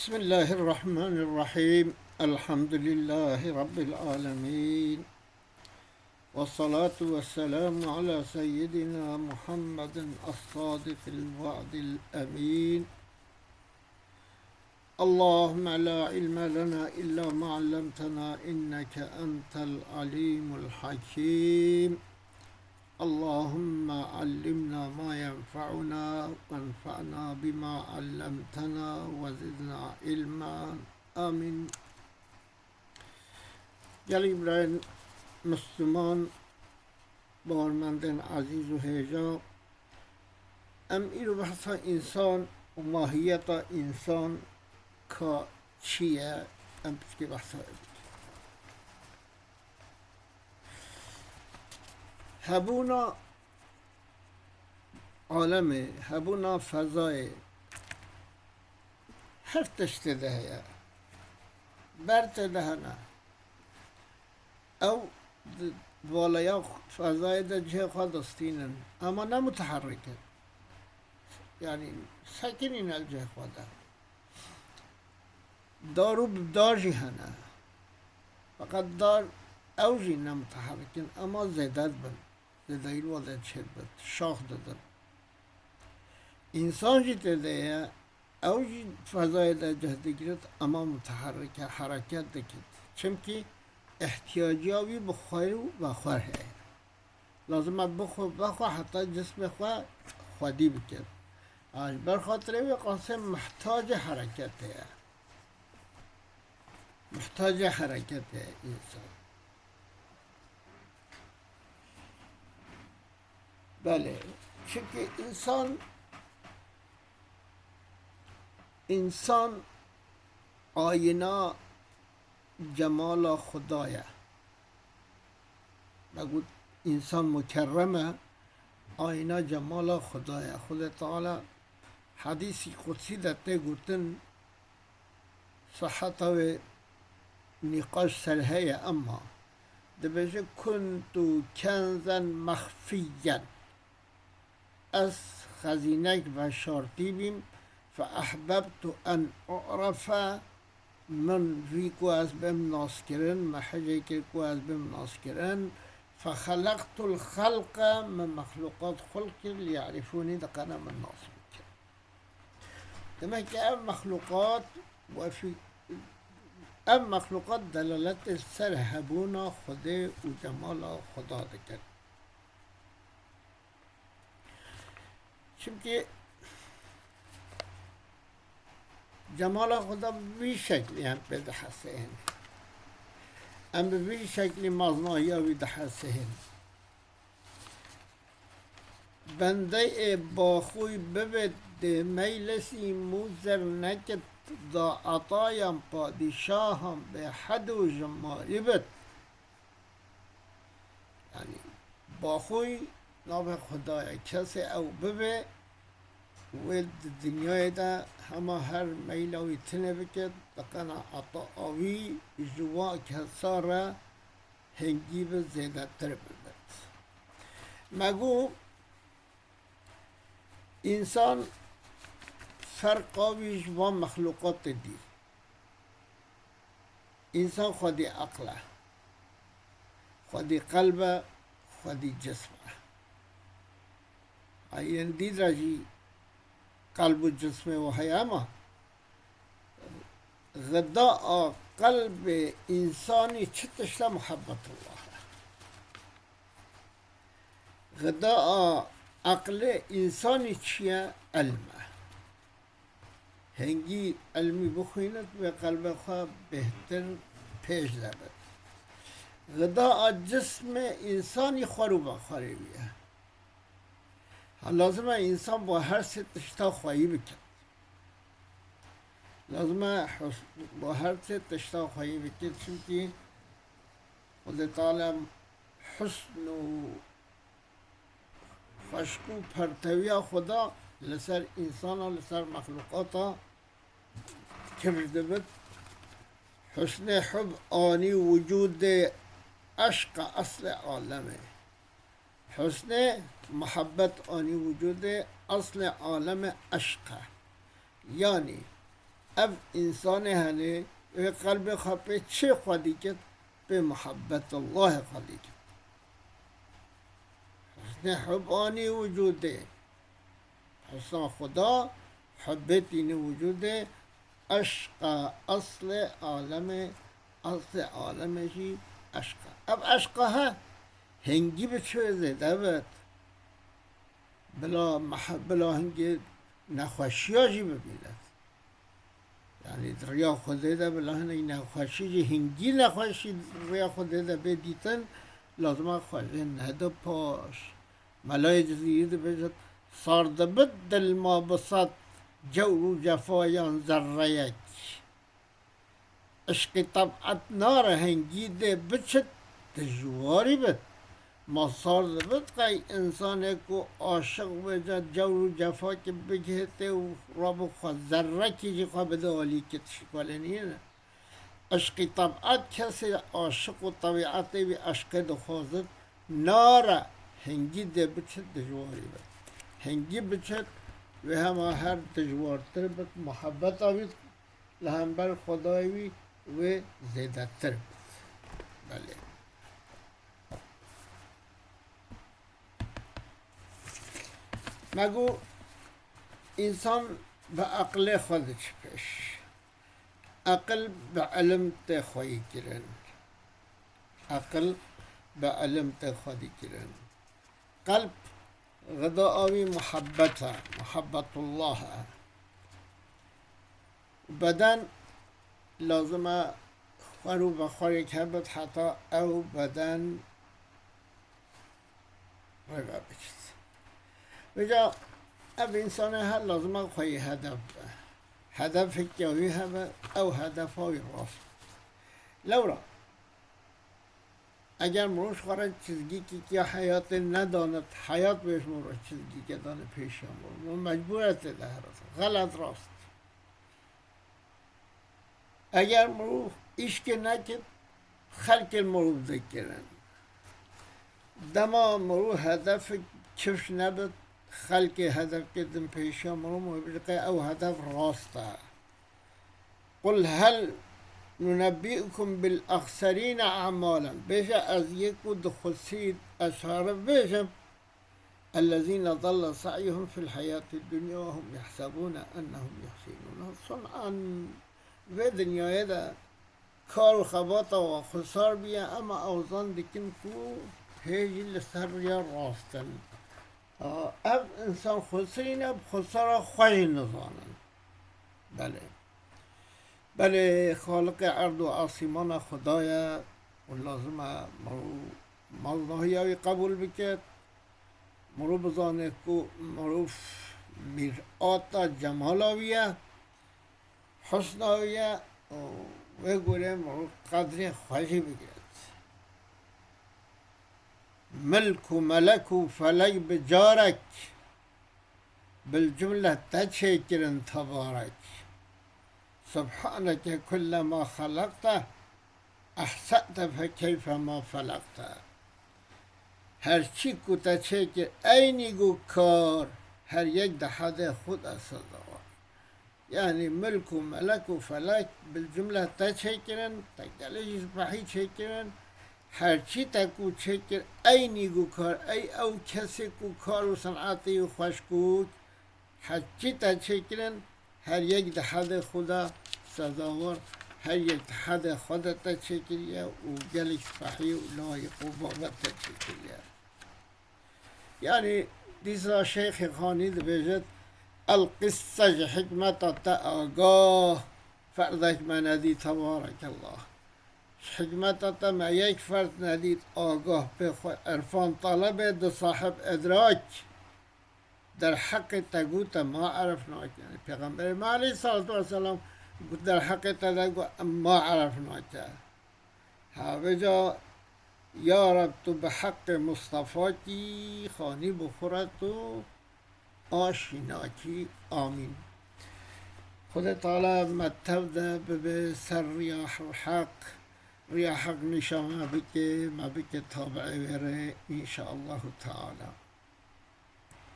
بسم الله الرحمن الرحيم. الحمد لله رب العالمين، والصلاة والسلام على سيدنا محمد الصادق الوعد الأمين. اللهم لا علم لنا إلا ما علمتنا إنك أنت العليم الحكيم. اللهم علمنا ما ينفعنا وانفعنا بما علمتنا وزدنا علما. آمین. گلی برای مسلمان بارمندن عزیز و هیجا ام ایرو بحثا انسان و ماهیت انسان که چیه ام پسکی بحثا هبونا عالمه، هبونا فضای هر تشت ده برت ده نه او والیا فضای ده جه خود استینن اما نه متحرکه، یعنی ساکنین الجه خود دارو دارجی هنه فقط دار اوجی نه متحرکن اما زیدت بن زیدایل وضع چه بد شاخ دادن انسان جی تده اوجی فضای ده جهده گیرد اما متحرکه حرکت دکد چمکی احتیاجی بخواه و خواه ہے لازم بخواه حتی جسم خواه خودی بکن آج برخاطره و قاسم محتاج حرکت ہے، محتاج حرکت ہے انسان. بله چونکه انسان آینه جمال خدایه. بگو انسان مکرمه آینه جمال خدایه. خدا تعالی حدیثی قدسی دته گوتن صحت و نقاش سرهیه اما دبیجه کنتو کنزن مخفیا از خزینک و شارتی بیم فاحببت ان اعرف من وی کو از بهم ناس کرن محجه که کو از بهم ناس کرن فخلقت الخلق من مخلوقات خلق لیعرفونی دقنا من ناس بکن. demek ki ام مخلوقات دلالت سر هبونا خدا و جمال خدا دکن. چونکه جمال خدا به شکلی هم به دحسه هن ام به شکلی مزنایی ها به دحسه هن بنده با خوی ببد میلسی موزر نکت دا عطایم پادشاهم به حد و جمالی بد، یعنی با خوی نام خدای کسی او ببه و دنیای ده همه هر میلوی تنه بکد دقنا عطا آوی جوا کساره هنگی به زیده تر ببد. مگو انسان فرقاویش و مخلوقات دی انسان خودی عقله خودی قلبه خودی جسمه این دید راجی قلب و جسم و حیامه غذاء قلب انسانی چه تشته محبت الله غذاء عقل انسانی چیه علمه هنگی علمی بخویند و قلب خواه بهتر پیش لبد. غذاء جسم انسانی خورو بخوری بیه لازمه انسان با هر سه تشتا خواهی بکن لازمه با هر سه تشتا خواهی بکن چونکه خدا تعالی حسن و خشکو پرتوی خدا لسر انسان و لسر مخلوقات کرده بود. حسن حب آنی وجود عشق اصل عالمه، حسن محبت آنی وجود اصل عالم عشقه، یعنی اف انسان هنه و قلب خواه به چه خودی کد؟ به محبت الله خودی کد. حسن حب آنی وجوده، حسن خدا حبت این وجوده. عشق اصل عالمشی عشق. اب عشق ها هنگی به چه زده بود بلا هنگی نخوشی ها جی ببیند. یعنی ریا خوده ده بلا هنگی نخوشی جی هنگی نخوشی ریا خوده ده بدیتن لازم خوشه نده پاش ملای جزیره ده بجد سارده بد دل ما بسات جور و جفایان ذره یک. عشق طبعت نار هنگی ده بچت دجواری بد ما سارده بد قای انسانه کو عاشق بجد جور و جفا که بگهته و رابو خواه ذره کی جی خواه بده آلی که تشکاله نیه. عشق طبعت کسی عاشق و طبیعتی بی عشق دخوازد نار هنگی ده بچت دجواری بد. هنگی بچت و همه هر دجوارتر بد محبت آوید لهمبر خدایوی و زیده تر بد. بله مگو انسان به عقل خودش پیش، عقل به علم ته خواهی کرن، عقل به علم ته خواهی کرن. قلب غذا آوی محبت الله. بدن لازمه خورو بخوری که بد حتی او بدن رگا بچید بجا اب انسان ها لازمه خواهی هدف کیاوی هم او هدف های راست لورا اگر مروش خورد چیزگی که حیات نداند حیات بهش مروش چیزگی که دانه پیش مروش مجبورت ده غلط راست. اگر مروف ایش که نکد خلق المروف ذکرن دما مروف هدف چفش نبد خلق هدف کدن پیشا مروف بجقه او هدف راسته. قل هل ننبئكم بالاخسرین اعمالا بیشه از یک ود خسید اشاره بیشه الذين ضل سعيهم في الحياة الدنيا وهم يحسبون انهم يحسنون صنعا و دنیای ده کار و خبات و خسار بیا اما اوزان دکن کو هیجی لسر یا راستن. اب انسان خسرین اب خسار خوی نزانن. بله خالق ارض و آسمان خدای و لازم مالناهی قبول بکد مرو بزانه کو مروف میرآتا جمالاویه حسناویه و گوره مروف قدر خوشی بگیرد. ملک و ملک و فلک بجارک بالجمله تشکرن تبارک سبحانك كل ما خلقت احسنت فكيف ما فلقت. هرچی کو تشکر اینی گو کار هر یک دهده خود اصلا. يعني ملك وملك وفلك بالجملة تشكرن تقليش بحي تشكرن هرچی تکو تشكر أيني جو كار أي أو كسي كو كار وصنعاتي وخشكوك هرچی تشكرن هر یک دهد خدا سزاوار هر یک دهد خدا تشكريا وقلش بحي ولايق وبابا تشكريا. يعني ديسا شيخ خاني بيجت القصة حكمة آگاه فردك ما ندید تبارك الله. حکمت ما یک فرد ندید آگاه به عرفان طلبه ده صاحب ادراک در حق تگوت ما عرفناک. یعنی پیغمبر ما علیه السلام در حق تگو ما عرفناک. هاوجا یا رب تو به حق مصطفی کی خانی بخورد تو آشناکی. آمین. خدا تعالی مطب ده به سر ریاح حق نشانه بکه ما بکه تابعه بره انشاءالله تعالی.